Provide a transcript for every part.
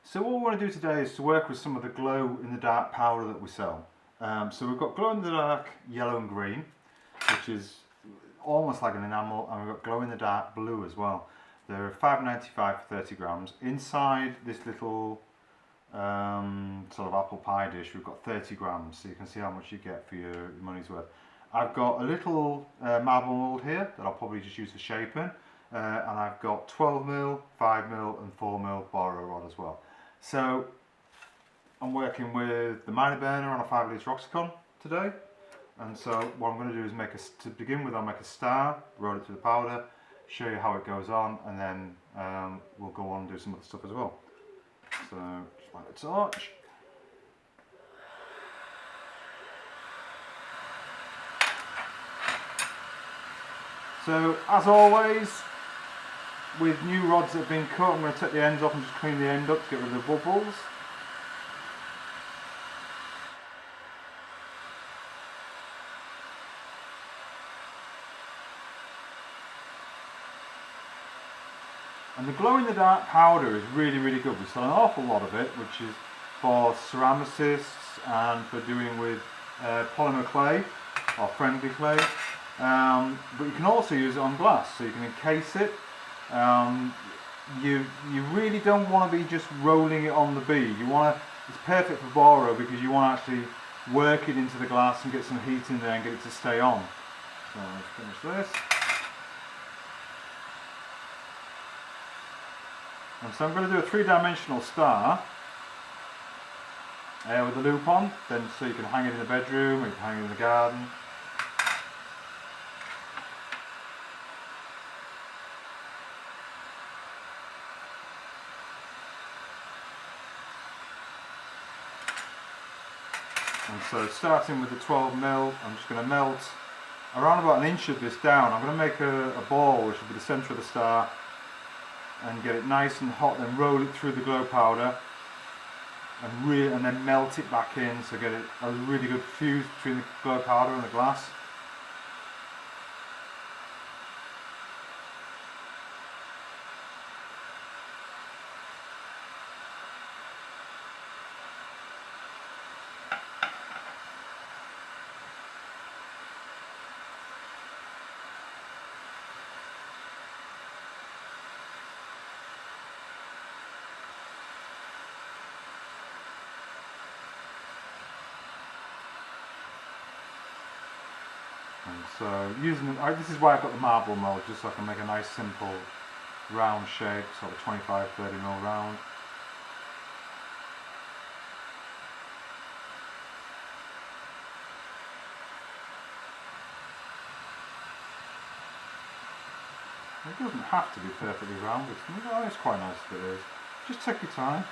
So what we want to do today is to work with some of the glow in the dark powder that we sell. So we've got glow in the dark yellow and green, which is almost like an enamel, and we've got glow in the dark blue as well. They're £5.95 for 30 grams. Inside this little sort of apple pie dish, we've got 30 grams, so you can see how much you get for your money's worth. I've got a little marble mould here that I'll probably just use for shaping, and I've got 12mm, 5mm and 4mm borrow rod as well. So I'm working with the miner burner on a 5 litre Oxycon today, and so what I'm going to do is to begin with, I'll make a star, roll it through the powder, show you how it goes on, and then we'll go on and do some other stuff as well. So just light the torch. So as always, with new rods that have been cut, I'm going to take the ends off and just clean the end up to get rid of the bubbles. And the glow in the dark powder is really, really good. We sell an awful lot of it, which is for ceramicists and for doing with polymer clay or friendly clay. But you can also use it on glass, so you can encase it. You really don't want to be just rolling it on the bead. It's perfect for borrow because you want to actually work it into the glass and get some heat in there and get it to stay on. So let's finish this. And so I'm going to do a 3-dimensional star with a loop on, then so you can hang it in the bedroom or you can hang it in the garden. And so starting with the 12mm, I'm just going to melt around about 1 inch of this down. I'm going to make a ball which will be the centre of the star and get it nice and hot, then roll it through the glow powder and then melt it back in, so get it a really good fuse between the glow powder and the glass. And so this is why I've got the marble mould, just so I can make a nice simple round shape, sort of 25-30mm round. It doesn't have to be perfectly round, it's quite nice if it is. Just take your time.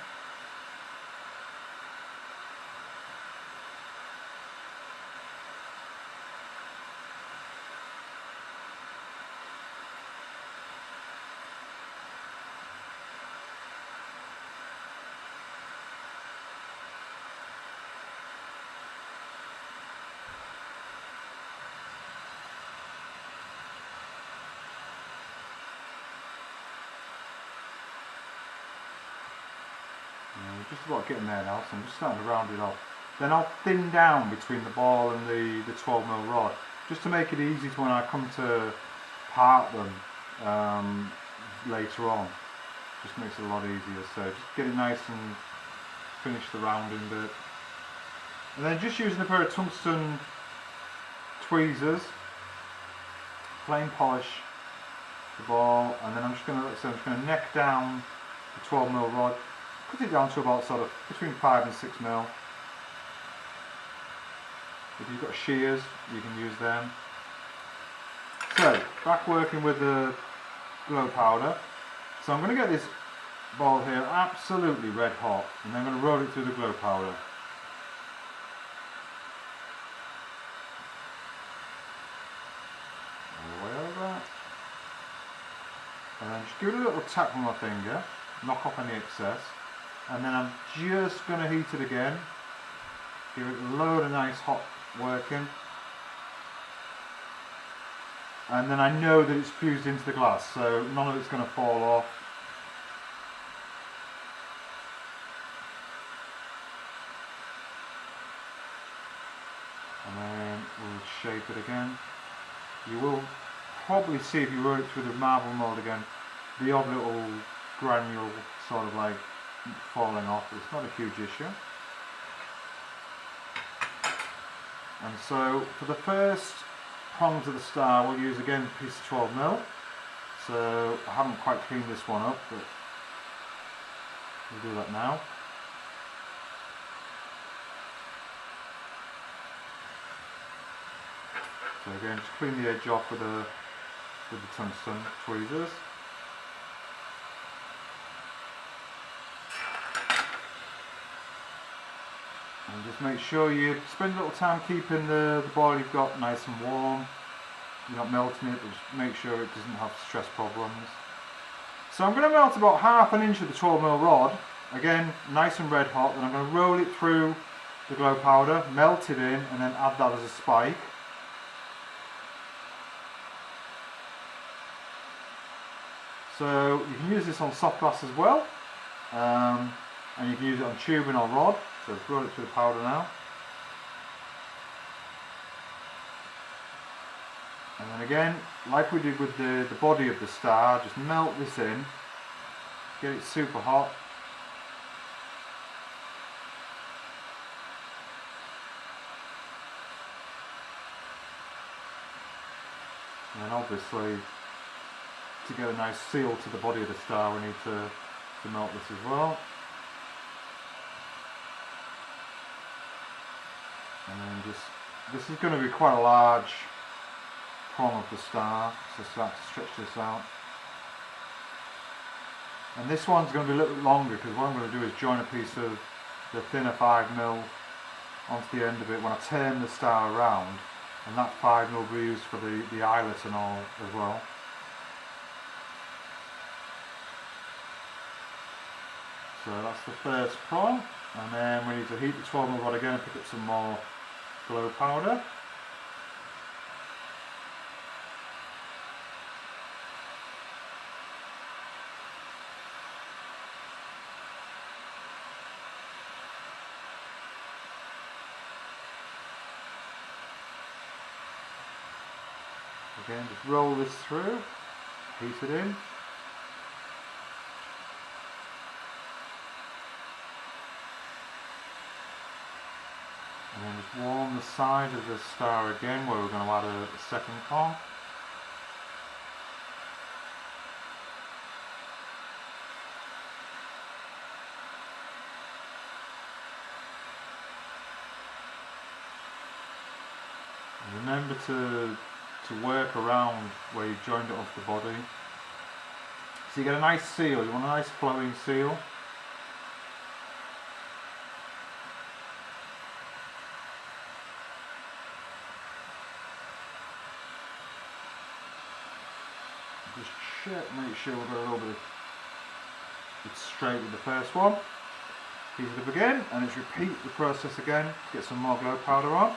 We're just about getting there now, so I'm just starting to round it off. Then I'll thin down between the ball and the 12mm rod, just to make it easy to when I come to part them later on. Just makes it a lot easier. So just get it nice and finish the rounding bit. And then just using a pair of tungsten tweezers, plain polish the ball, and then I'm just going to neck down the 12mm rod. Cut it down to about sort of between 5 and 6mm. If you've got shears, you can use them. So, back working with the glow powder. So I'm going to get this ball here absolutely red hot, and then I'm going to roll it through the glow powder. All the way over. And then just give it a little tap with my finger, knock off any excess. And then I'm just going to heat it again, give it a load of nice hot working, and then I know that it's fused into the glass, so none of it's going to fall off. and then we'll shape it again. You will probably see if you roll it through the marble mould again, the odd little granule sort of like falling off, but it's not a huge issue. And so for the first prongs of the star we'll use again a piece of 12mm. So I haven't quite cleaned this one up, but we'll do that now. So again, just clean the edge off with the tungsten tweezers. And just make sure you spend a little time keeping the ball you've got nice and warm. You're not melting it, but just make sure it doesn't have stress problems. So I'm going to melt about ½ inch of the 12mm rod, again nice and red hot, then I'm going to roll it through the glow powder, melt it in, and then add that as a spike. So you can use this on soft glass as well, and you can use it on tubing or rod. So let's roll it through the powder now. And then again, like we did with the body of the star, just melt this in, get it super hot. And then obviously, to get a nice seal to the body of the star, we need to melt this as well. And then this is going to be quite a large prong of the star, so start to stretch this out. And this one's going to be a little bit longer, because what I'm going to do is join a piece of the thinner 5mm onto the end of it when I turn the star around, and that 5mm will be used for the eyelet and all as well. So that's the first prong, and then we need to heat the 12mm rod again and pick up some more glow powder. Again, just roll this through, heat it in. And then just warm the side of the star again, where we're going to add a second prong. And remember to work around where you've joined it off the body. So you get a nice seal, you want a nice flowing seal. Just check, make sure we've got a little bit of it's straight with the first one. Heat it up again, and just repeat the process again to get some more glow powder on.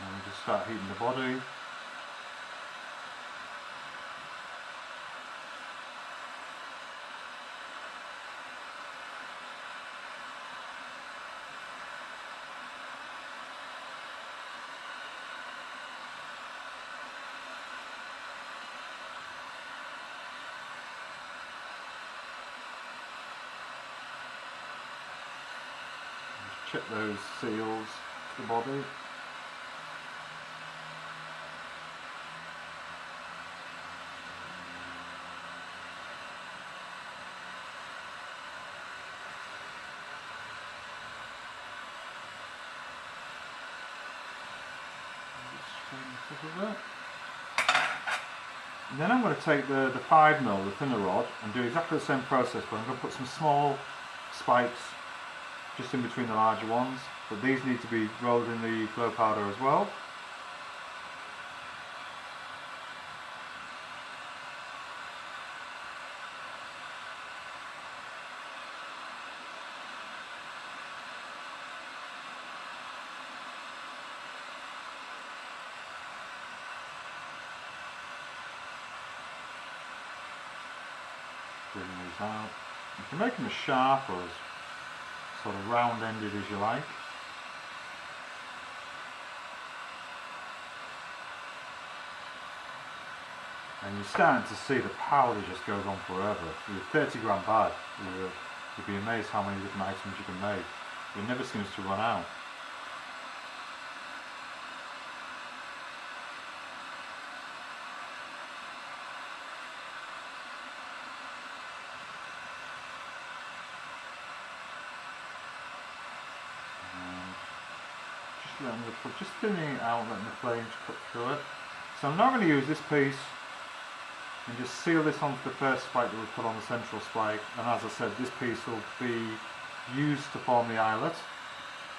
And we just start heating the body. Just check those seals to the body. And then I'm going to take the 5mm, the thinner rod, and do exactly the same process, but I'm going to put some small spikes just in between the larger ones, but these need to be rolled in the glow powder as well. edges out. You can make them as sharp or as sort of round-ended as you like. And you're starting to see the powder just goes on forever. With a 30 gram bag, you'd be amazed how many different items you can make. It never seems to run out. Just thinning it out, letting the flames cut through it. So I'm now going to use this piece and just seal this onto the first spike that we put on the central spike, and as I said, this piece will be used to form the eyelet.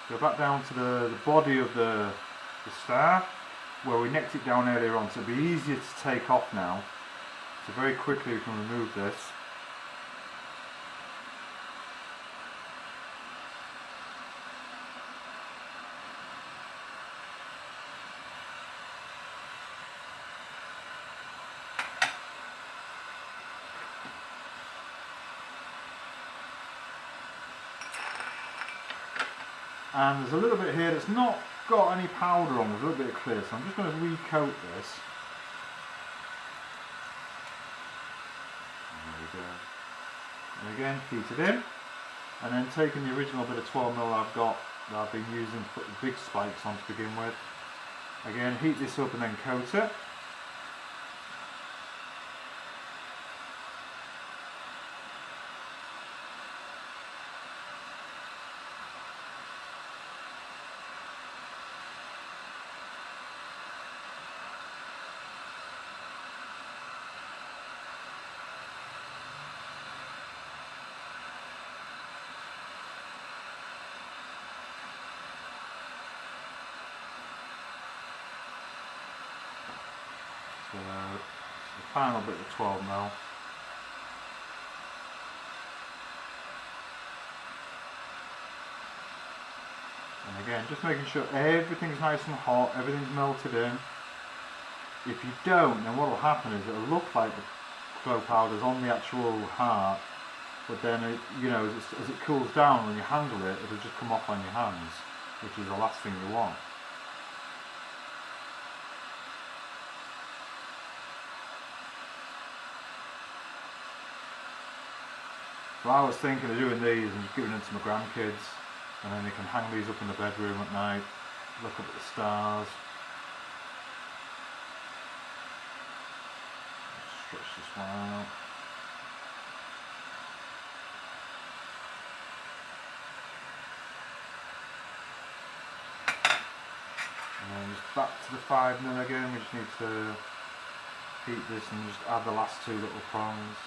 Go back down to the body of the star where we necked it down earlier on, so it'll be easier to take off now. So very quickly we can remove this. And there's a little bit here that's not got any powder on, there's a little bit of clear, so I'm just going to recoat this. There we go. And again, heat it in, and then taking the original bit of 12mm I've got, that I've been using to put the big spikes on to begin with. Again, heat this up and then coat it. So the final bit of 12mm. And again, just making sure everything's nice and hot, everything's melted in. If you don't, then what will happen is it'll look like the glow powder's on the actual heart, but then it, you know, as it cools down, when you handle it, it'll just come off on your hands, which is the last thing you want. So I was thinking of doing these and just giving them to my grandkids, and then they can hang these up in the bedroom at night, look up at the stars. Stretch this one out. And then just back to the 5mm again, we just need to heat this and just add the last two little prongs.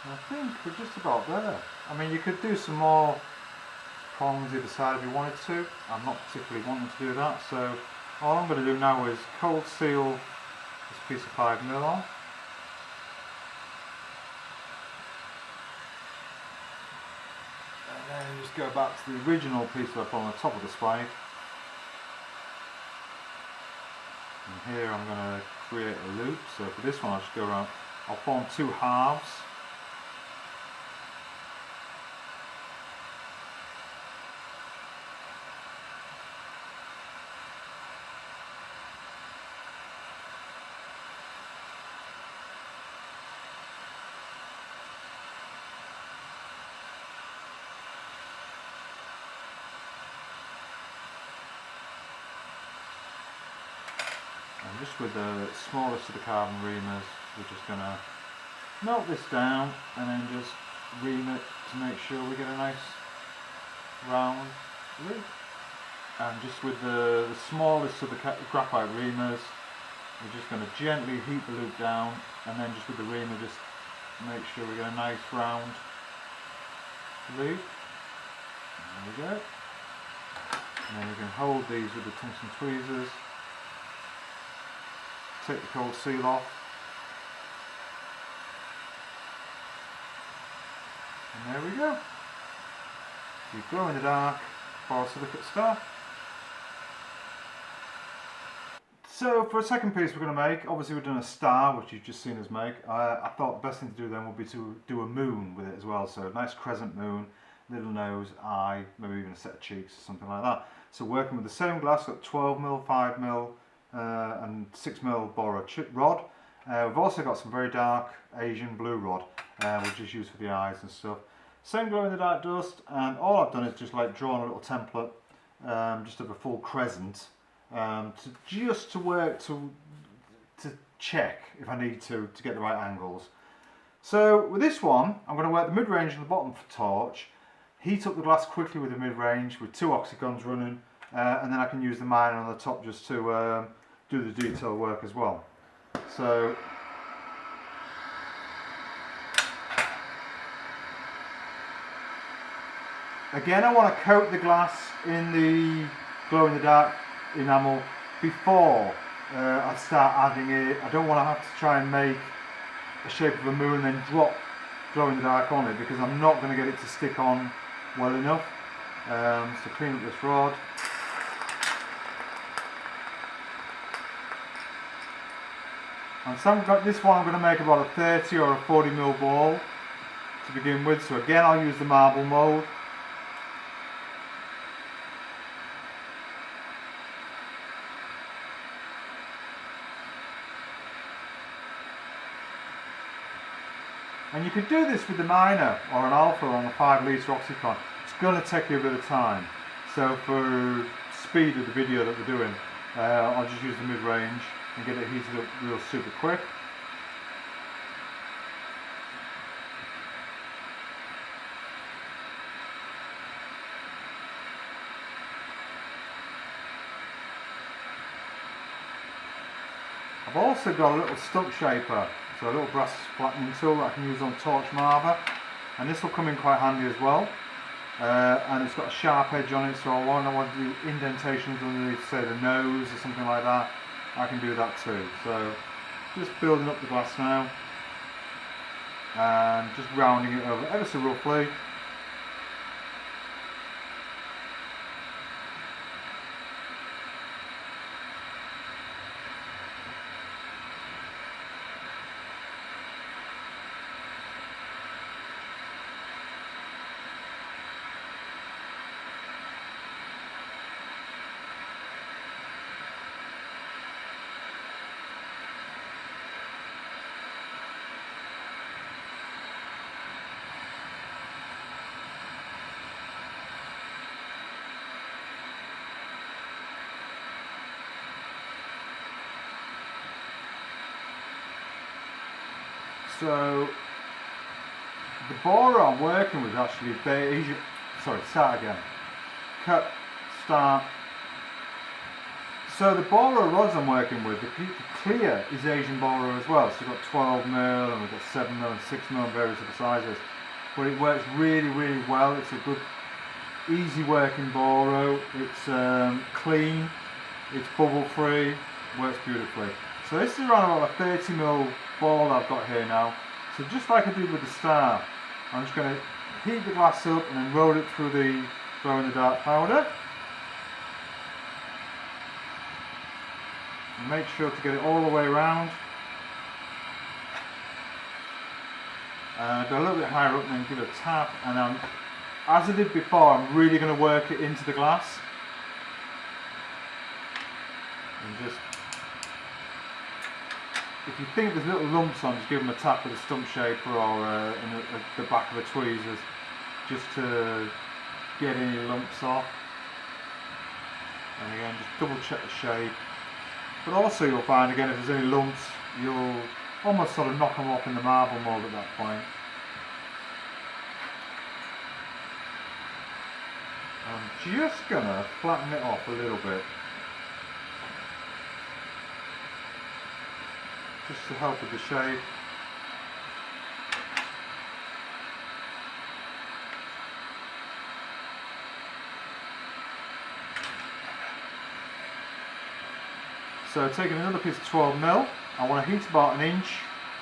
I think we're just about there. I mean, you could do some more prongs either side if you wanted to. I'm not particularly wanting to do that, so all I'm going to do now is cold seal this piece of 5mm on. And then just go back to the original piece that I put on the top of the spike. And here I'm going to create a loop, so for this one I'll just go around, I'll form two halves. just with the smallest of the carbon reamers, we're just going to melt this down and then just ream it to make sure we get a nice round loop. And just with the smallest of the graphite reamers, we're just going to gently heat the loop down, and then just with the reamer just make sure we get a nice round loop. There we go. And then we can hold these with the tungsten tweezers, take the cold seal off, and there we go. You glow in the dark borosilicate star. So for a second piece we're going to make, obviously we've done a star, which you've just seen us make. I thought the best thing to do then would be to do a moon with it as well. So a nice crescent moon, little nose, eye, maybe even a set of cheeks or something like that. So working with the same glass, got 12mm, 5mm and 6mm bora rod. We've also got some very dark Asian blue rod, which is used for the eyes and stuff. Same glow in the dark dust, and all I've done is just like drawn a little template just of a full crescent. To work to check if I need to get the right angles. So with this one I'm going to work the mid-range on the bottom for torch, heat up the glass quickly with the mid-range with 2 oxycons running, and then I can use the miner on the top just to do the detail work as well. So again, I want to coat the glass in the glow in the dark enamel before I start adding it. I don't want to have to try and make a shape of a moon and then drop glow in the dark on it, because I'm not going to get it to stick on well enough. So clean up this rod. And so this one I'm going to make about a 30 or a 40mm ball to begin with. So again, I'll use the marble mould. And you could do this with the miner or an alpha on a 5-litre oxycon. It's going to take you a bit of time. So for speed of the video that we're doing, I'll just use the mid-range and get it heated up real super quick. I've also got a little stump shaper, so a little brass flattening tool that I can use on torch marver, and this will come in quite handy as well. And it's got a sharp edge on it, so I want to do indentations underneath, say the nose or something like that, I can do that too. So just building up the glass now and just rounding it over ever so roughly. So the borer I'm working with actually start again. Cut, start. So the borer rods I'm working with, the clear is Asian borer as well. So we've got 12mm and we've got 7mm and 6mm and various other sizes. But it works really, really well. It's a good, easy working borer. It's clean, it's bubble free, works beautifully. So this is around about a 30mm ball I've got here now. So just like I did with the star, I'm just going to heat the glass up and then roll it through the glow in the dark powder. And make sure to get it all the way around. Go a little bit higher up and then give it a tap, and as I did before, I'm really going to work it into the glass. And just, if you think there's little lumps on, just give them a tap with a stump shaper or in the back of the tweezers, just to get any lumps off. And again, just double check the shape. But also you'll find again if there's any lumps, you'll almost sort of knock them off in the marble mould at that point. I'm just gonna flatten it off a little bit, just to help with the shape. So taking another piece of 12mm, I want to heat about 1 inch,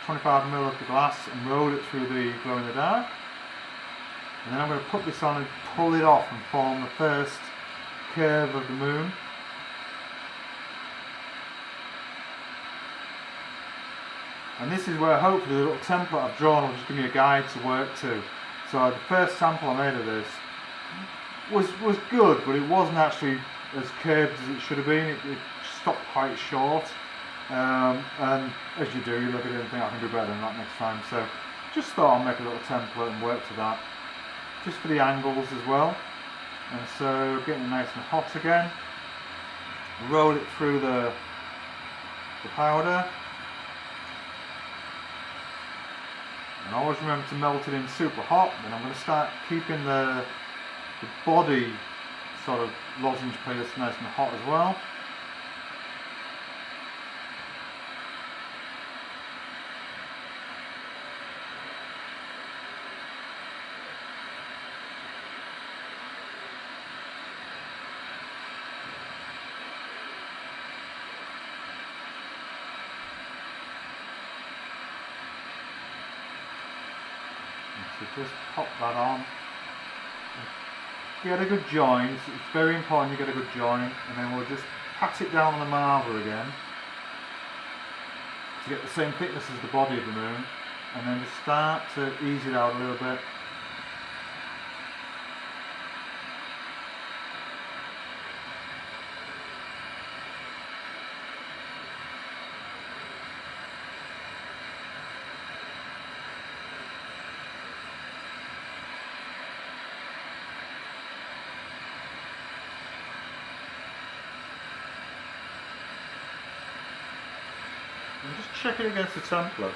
25mm of the glass and roll it through the glow in the dark. And then I'm going to put this on and pull it off and form the first curve of the moon. And this is where hopefully the little template I've drawn will just give me a guide to work to. So the first sample I made of this was good, but it wasn't actually as curved as it should have been. It stopped quite short. And as you do, you look at it and think I can do better than that next time. So just thought I'd make a little template and work to that. Just for the angles as well. And so getting it nice and hot again. Roll it through the powder. And always remember to melt it in super hot. Then I'm going to start keeping the body sort of lozenge piece nice and hot as well. So just pop that on. Get a good join, it's very important you get a good join, and then we'll just pat it down on the marble again to get the same thickness as the body of the moon, and then just start to ease it out a little bit. And just check it against the template.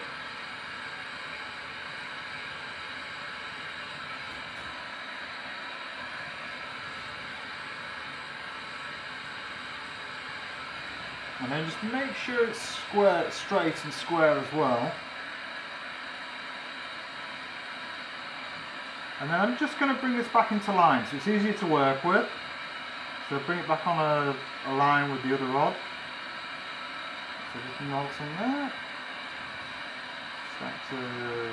And then just make sure it's square, straight and square as well. And then I'm just going to bring this back into line so it's easier to work with. So bring it back on a line with the other rod. So just melt in there. Start to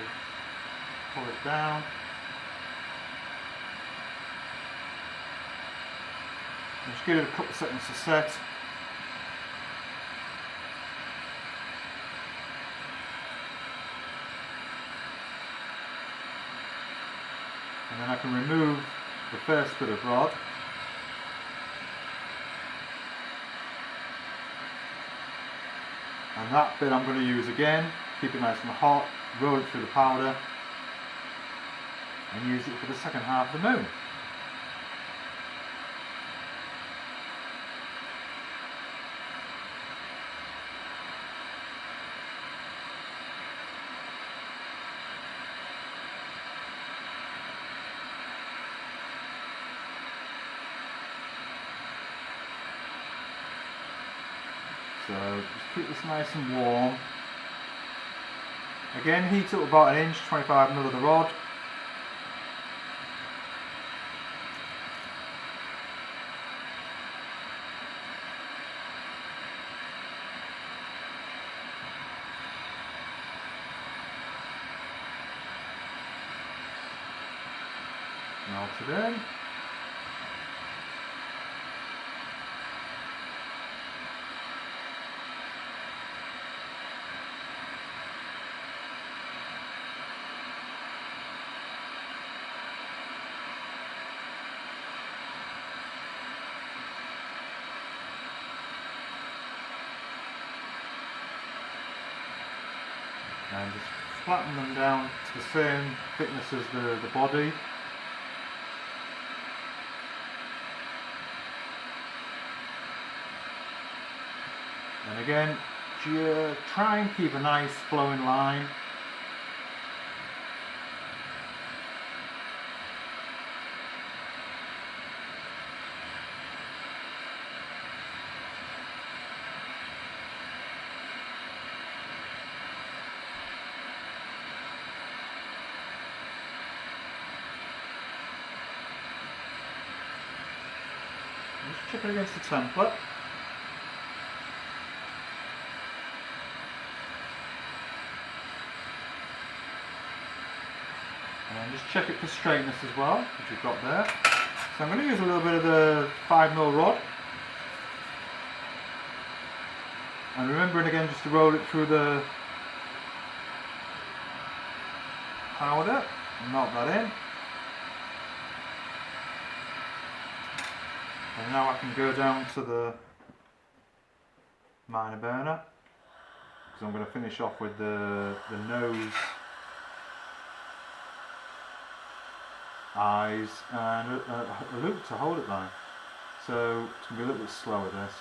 pull it down. And just give it a couple of seconds to set. And then I can remove the first bit of rod. And that bit I'm going to use again, keep it nice and hot, roll it through the powder and use it for the second half of the moon. So just keep this nice and warm. Again, heat up about 1 inch, 25mm of the rod. Melt it in. And just flatten them down to the same thickness as the body. And And again, try and keep a nice flowing line. Just chip it against the template. And just check it for straightness as well, which you've got there. So I'm going to use a little bit of the 5mm rod. And remembering again just to roll it through the powder, melt that in. And now I can go down to the minor burner, because I'm going to finish off with the nose, eyes and a loop to hold it by. So it's going to be a little bit slower this.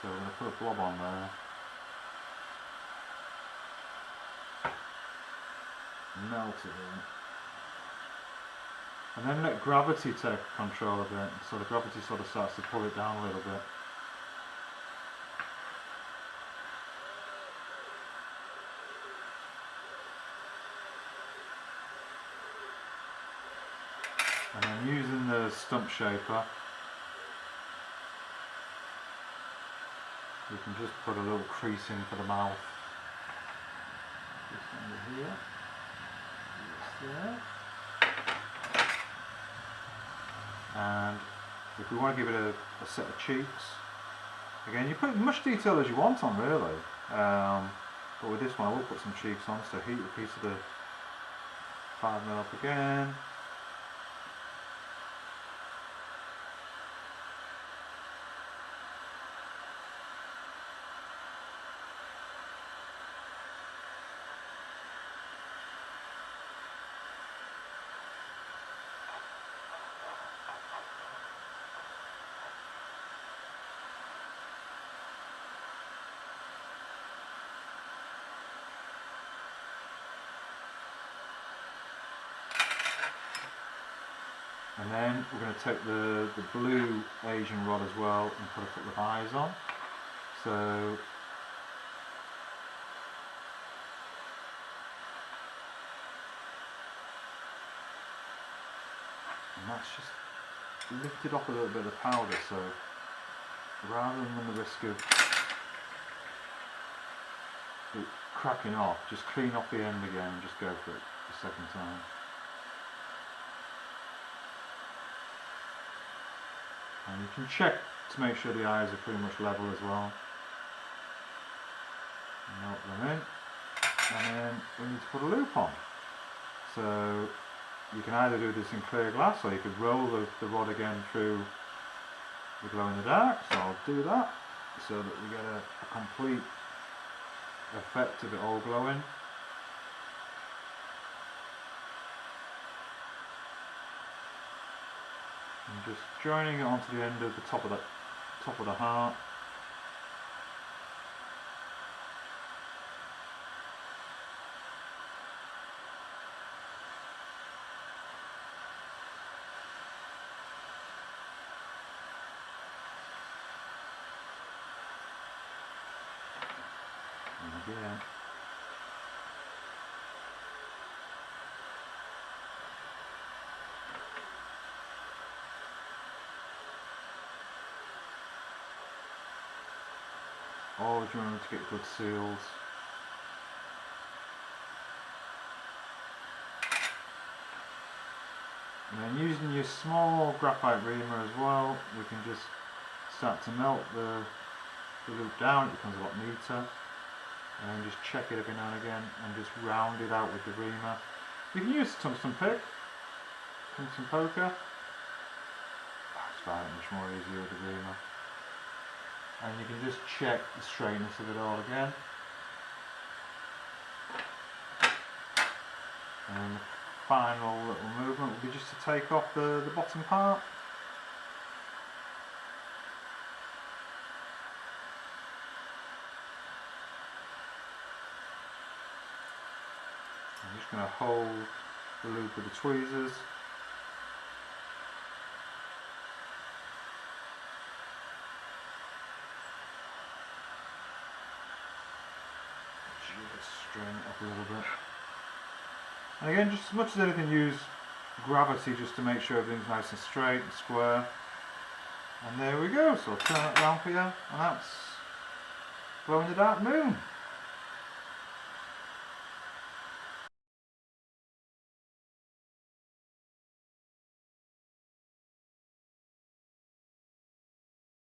So we're going to put a blob on there. Melt it in. And then let gravity take control of it. So the gravity sort of starts to pull it down a little bit. And then using the stump shaper, you can just put a little crease in for the mouth. Just under here. Just there. And if we want to give it a set of cheeks, again you put as much detail as you want on really, but with this one I will put some cheeks on, so heat a piece of the 5mm up again. And then we're going to take the blue Asian rod as well and put a couple of eyes on. So and that's just lifted off a little bit of the powder, so rather than run the risk of it cracking off, just clean off the end again and just go for it the second time. And you can check to make sure the eyes are pretty much level as well. Melt them in. And then we need to put a loop on. So you can either do this in clear glass, or you could roll the rod again through the glow in the dark. So I'll do that so that we get a complete effect of it all glowing. And just joining it onto the end of the top of the heart. And again. Always remember to get good seals. And then using your small graphite reamer as well, we can just start to melt the loop down. It becomes a lot neater. And then just check it every now and again and just round it out with the reamer. You can use tungsten pick, tungsten poker. It's fine, much more easier with the reamer. And you can just check the straightness of it all again. And final little movement will be just to take off the bottom part. I'm just going to hold the loop with the tweezers. Just straighten it up a little bit. And again, just as much as anything, use gravity just to make sure everything's nice and straight and square. And there we go. So I'll turn it around for you, and that's glow in the dark moon.